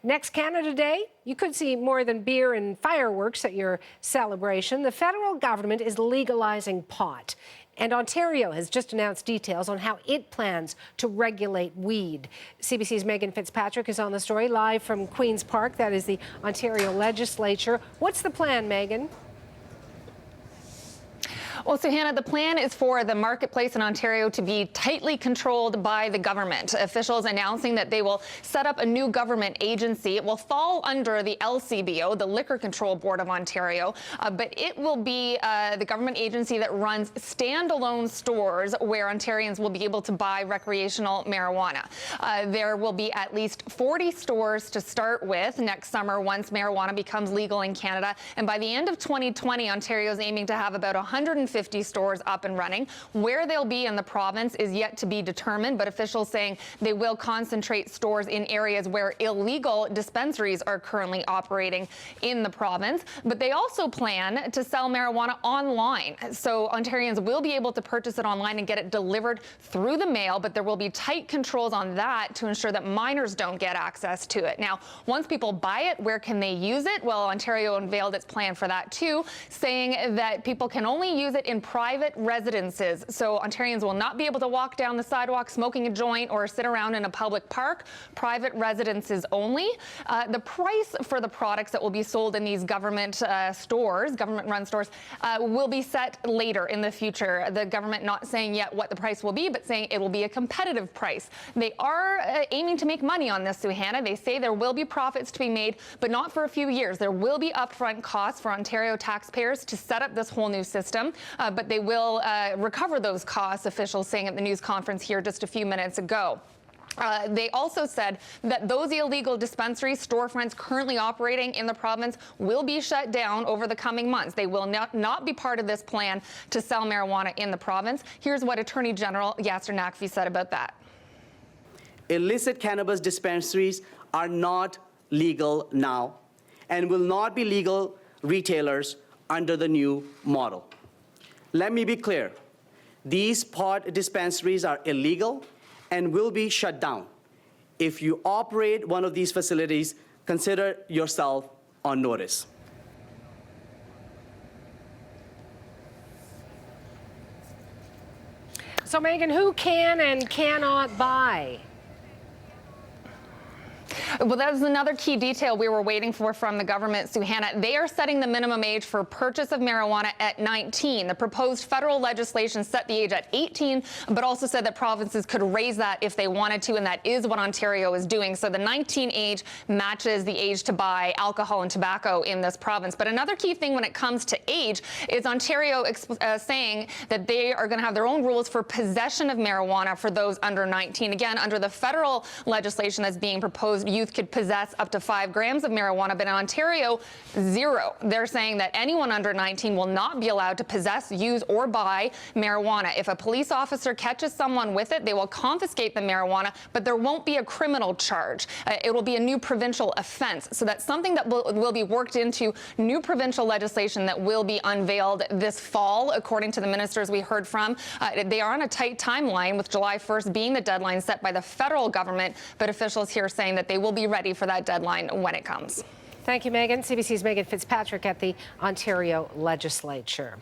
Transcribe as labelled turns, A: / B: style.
A: Next Canada Day, you could see more than beer and fireworks at your celebration. The federal government is legalizing pot. And Ontario has just announced details on how it plans to regulate weed. CBC's Megan Fitzpatrick is on the story live from Queen's Park. That is the Ontario legislature. What's the plan, Megan?
B: Well, so Hannah, the plan is for the marketplace in Ontario to be tightly controlled by the government. Officials announcing that they will set up a new government agency. It will fall under the LCBO, the Liquor Control Board of Ontario, but it will be the government agency that runs standalone stores where Ontarians will be able to buy recreational marijuana. There will be at least 40 stores to start with next summer once marijuana becomes legal in Canada. And by the end of 2020, Ontario is aiming to have about 150 stores up and running. Where they'll be in the province is yet to be determined, but officials saying they will concentrate stores in areas where illegal dispensaries are currently operating in the province. But they also plan to sell marijuana online. So Ontarians will be able to purchase it online and get it delivered through the mail, but there will be tight controls on that to ensure that minors don't get access to it. Now, once people buy it, where can they use it? Well, Ontario unveiled its plan for that too, saying that people can only use it in private residences. So Ontarians will not be able to walk down the sidewalk smoking a joint or sit around in a public park. Private residences only. The price for the products that will be sold in these government stores, government-run stores, will be set later in the future. The government not saying yet what the price will be, but saying it will be a competitive price. They are aiming to make money on this, Suhanna. They say there will be profits to be made, but not for a few years. There will be upfront costs for Ontario taxpayers to set up this whole new system. But they will recover those costs, officials saying at the news conference here just a few minutes ago. They also said that those illegal dispensary storefronts currently operating in the province will be shut down over the coming months. They will not be part of this plan to sell marijuana in the province. Here's what Attorney General Yasser Naqvi said about that.
C: Illicit cannabis dispensaries are not legal now and will not be legal retailers under the new model. Let me be clear. These pot dispensaries are illegal and will be shut down. If you operate one of these facilities, consider yourself on notice.
A: So, Megan, who can and cannot buy?
B: Well, that was another key detail we were waiting for from the government, Suhanna. They are setting the minimum age for purchase of marijuana at 19. The proposed federal legislation set the age at 18, but also said that provinces could raise that if they wanted to, and that is what Ontario is doing. So the 19 age matches the age to buy alcohol and tobacco in this province. But another key thing when it comes to age is Ontario saying that they are going to have their own rules for possession of marijuana for those under 19. Again, under the federal legislation that's being proposed, youth could possess up to 5 grams of marijuana, but in Ontario, 0. They're saying that anyone under 19 will not be allowed to possess, use, or buy marijuana. If a police officer catches someone with it, they will confiscate the marijuana, but there won't be a criminal charge. It will be a new provincial offense. So that's something that will be worked into new provincial legislation that will be unveiled this fall, according to the ministers we heard from. They are on a tight timeline, with July 1st being the deadline set by the federal government, but officials here saying that they will be ready for that deadline when it comes.
A: Thank you, Megan. CBC's Megan Fitzpatrick at the Ontario legislature.